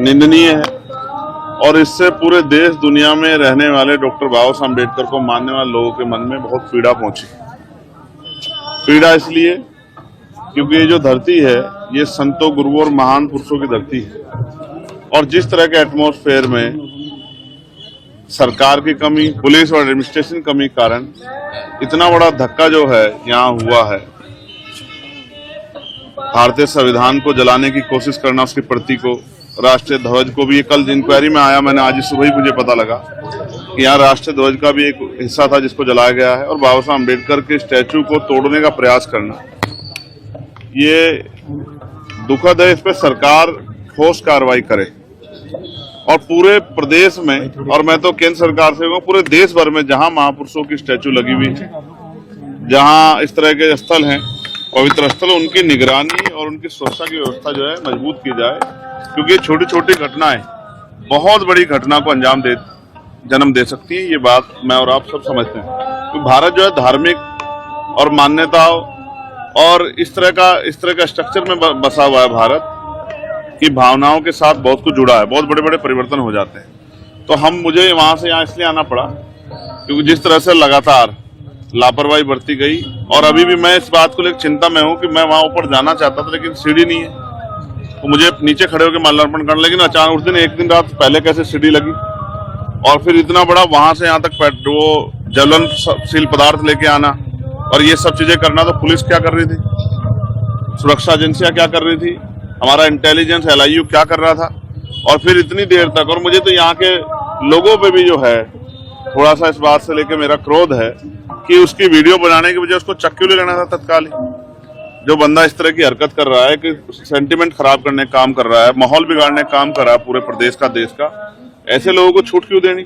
निंदनीय है और इससे पूरे देश दुनिया में रहने वाले डॉक्टर बाबा साहब अम्बेडकर को मानने वाले लोगों के मन में बहुत पीड़ा पहुंची। पीड़ा इसलिए क्योंकि ये जो धरती है ये संतों, गुरुओं और महान पुरुषों की धरती है और जिस तरह के एटमॉस्फेयर में सरकार की कमी, पुलिस और एडमिनिस्ट्रेशन की कमी के कारण इतना बड़ा धक्का जो है यहाँ हुआ है। भारतीय संविधान को जलाने की कोशिश करना, उसकी प्रति को, राष्ट्रीय ध्वज को भी, ये कल इंक्वायरी में आया, मैंने आज सुबह ही मुझे पता लगा कि यहाँ राष्ट्रीय ध्वज का भी एक हिस्सा था जिसको जलाया गया है और बाबा साहब अम्बेडकर के स्टैचू को तोड़ने का प्रयास करना, ये दुखद है। इस पर सरकार ठोस कार्रवाई करे और पूरे प्रदेश में, और मैं तो केंद्र सरकार से कहूँ पूरे देश भर में जहां महापुरुषों की स्टैचू लगी हुई है, जहां इस तरह के स्थल हैं, पवित्र स्थल, उनकी निगरानी और उनकी सुरक्षा की व्यवस्था जो है मजबूत की जाए, क्योंकि छोटी छोटी घटनाएं बहुत बड़ी घटना को जन्म दे सकती है। ये बात मैं और आप सब समझते हैं। तो भारत जो है धार्मिक और मान्यताओं और इस तरह का स्ट्रक्चर में बसा हुआ है भारत की भावनाओं के साथ बहुत कुछ जुड़ा है, बहुत बड़े बड़े परिवर्तन हो जाते हैं। तो मुझे वहां से यहाँ इसलिए आना पड़ा क्योंकि जिस तरह से लगातार लापरवाही बरती गई, और अभी भी मैं इस बात को लेकर चिंता में हूँ कि मैं वहां ऊपर जाना चाहता था लेकिन सीढ़ी नहीं है, तो मुझे नीचे खड़े होकर माल्यार्पण करना, लेकिन अचानक उस दिन एक दिन रात पहले कैसे सीढ़ी लगी और फिर इतना बड़ा वहां से यहाँ तक वो ज्वलनशील पदार्थ लेके आना और ये सब चीजें करना। तो पुलिस क्या कर रही थी, सुरक्षा एजेंसियां क्या कर रही थी, हमारा इंटेलिजेंस LIU क्या कर रहा था, और फिर इतनी देर तक। और मुझे तो यहाँ के लोगों पे भी जो है थोड़ा सा इस बात से लेके मेरा क्रोध है कि उसकी वीडियो बनाने की वजह उसको चक्कू ले लेना था तत्काल ही। जो बंदा इस तरह की हरकत कर रहा है कि सेंटिमेंट खराब करने का काम कर रहा है, माहौल बिगाड़ने का काम कर रहा है पूरे प्रदेश का, देश का, ऐसे लोगों को छूट क्यों देनी।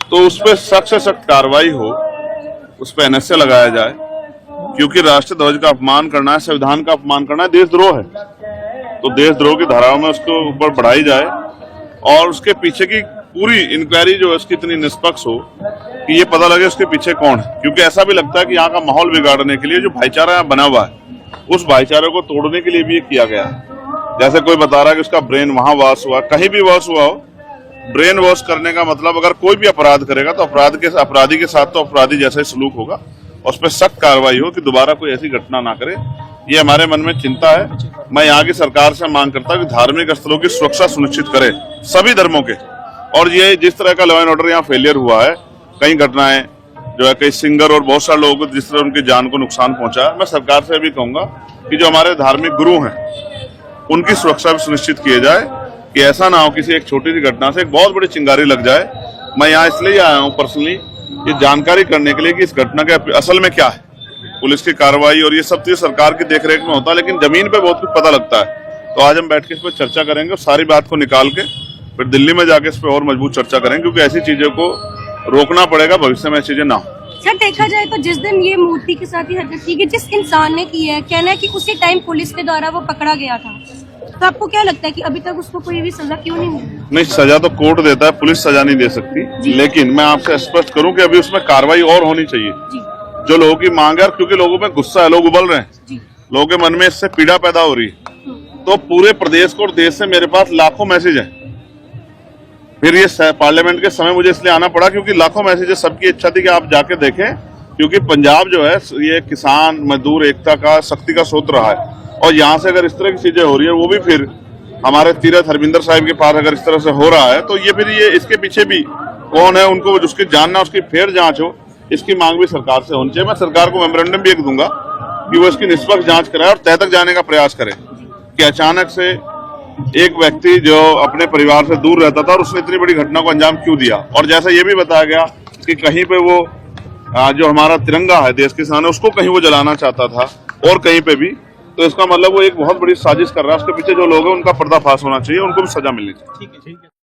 तो उस पर सख्त से सख्त कार्रवाई हो, उस पर NSA लगाया जाए, क्योंकि राष्ट्रीय ध्वज का अपमान करना है, संविधान का अपमान करना है, देशद्रोह है। तो देशद्रोह की धाराओं में उसको ऊपर बढ़ाई जाए और उसके पीछे की पूरी इंक्वायरी जो है उसकी इतनी निष्पक्ष हो कि ये पता लगे उसके पीछे कौन है। क्योंकि ऐसा भी लगता है कि यहाँ का माहौल बिगाड़ने के लिए जो भाईचारा यहाँ बना हुआ है, उस भाईचारे को तोड़ने के लिए भी ये किया गया है। जैसे कोई बता रहा है कि उसका ब्रेन वहां वॉश हुआ, कहीं भी वॉश हुआ हो, ब्रेन वॉश करने का मतलब अगर कोई भी अपराध करेगा तो अपराधी के साथ तो अपराधी जैसा ही सलूक होगा, उस पर सख्त कार्रवाई हो कि दोबारा कोई ऐसी घटना ना करे। ये हमारे मन में चिंता है। मैं यहाँ की सरकार से मांग करता हूँ कि धार्मिक स्थलों की सुरक्षा सुनिश्चित करे सभी धर्मों के। और ये जिस तरह का लॉ एंड ऑर्डर यहाँ फेलियर हुआ है, कई घटनाएं जो है, कई सिंगर और बहुत सारे लोगों को जिस तरह उनकी जान को नुकसान पहुंचा है, मैं सरकार से भी कहूंगा कि जो हमारे धार्मिक गुरु हैं उनकी सुरक्षा भी सुनिश्चित किए जाए कि ऐसा ना हो किसी एक छोटी सी घटना से एक बहुत बड़ी चिंगारी लग जाए। मैं यहाँ इसलिए आया हूँ पर्सनली ये जानकारी करने के लिए कि इस घटना के असल में क्या है, पुलिस की कार्रवाई और ये सब चीज सरकार की देखरेख में होता है, लेकिन जमीन पे बहुत कुछ पता लगता है। तो आज हम बैठ के इस पर चर्चा करेंगे और सारी बात को निकाल के फिर दिल्ली में जाके इस पर और मजबूत चर्चा करेंगे, क्योंकि ऐसी चीजों को रोकना पड़ेगा, भविष्य में ऐसी चीजें ना हो। सर, देखा जाए तो जिस दिन ये मूर्ति के साथ ही हरकत की गई, जिस इंसान ने की है, कहना है कि उसी टाइम पुलिस के द्वारा वो पकड़ा गया था। तो आपको क्या लगता है कि अभी तक उसको कोई भी सजा क्यों नहीं मिली? नहीं, सजा तो कोर्ट देता है, पुलिस सजा नहीं दे सकती। लेकिन मैं आपसे स्पष्ट करूं कि अभी उसमें कार्रवाई और होनी चाहिए। जो लोगों की मांग है, क्योंकि लोगों में गुस्सा है, लोग उबल रहे हैं, लोगों के मन में इससे पीड़ा पैदा हो रही है। तो पूरे प्रदेश को और देश से मेरे पास लाखों मैसेज है। फिर ये पार्लियामेंट के समय मुझे इसलिए आना पड़ा क्योंकि लाखों मैसेज, सबकी इच्छा थी कि आप जाके देखें, क्योंकि पंजाब जो है ये किसान मजदूर एकता का, शक्ति का स्रोत रहा है। और यहाँ से अगर इस तरह की चीजें हो रही है, वो भी फिर हमारे तीरथ हरमिंदर साहिब के पास अगर इस तरह से हो रहा है, तो ये फिर ये इसके पीछे भी कौन है, उनको उसकी जानना, उसकी फेर जांच हो, इसकी मांग भी सरकार से होनी चाहिए। मैं सरकार को मेमोरेंडम भी एक दूंगा कि वो इसकी निष्पक्ष जांच कराए और तह तक जाने का प्रयास करे कि अचानक से एक व्यक्ति जो अपने परिवार से दूर रहता था और उसने इतनी बड़ी घटना को अंजाम क्यों दिया। और जैसा ये भी बताया गया कि कहीं पे वो जो हमारा तिरंगा है देश के सामने, उसको कहीं वो जलाना चाहता था और कहीं पे भी, तो इसका मतलब वो एक बहुत बड़ी साजिश कर रहा है। उसके पीछे जो लोग हैं उनका पर्दाफाश होना चाहिए, उनको भी सजा मिलनी चाहिए। ठीक है।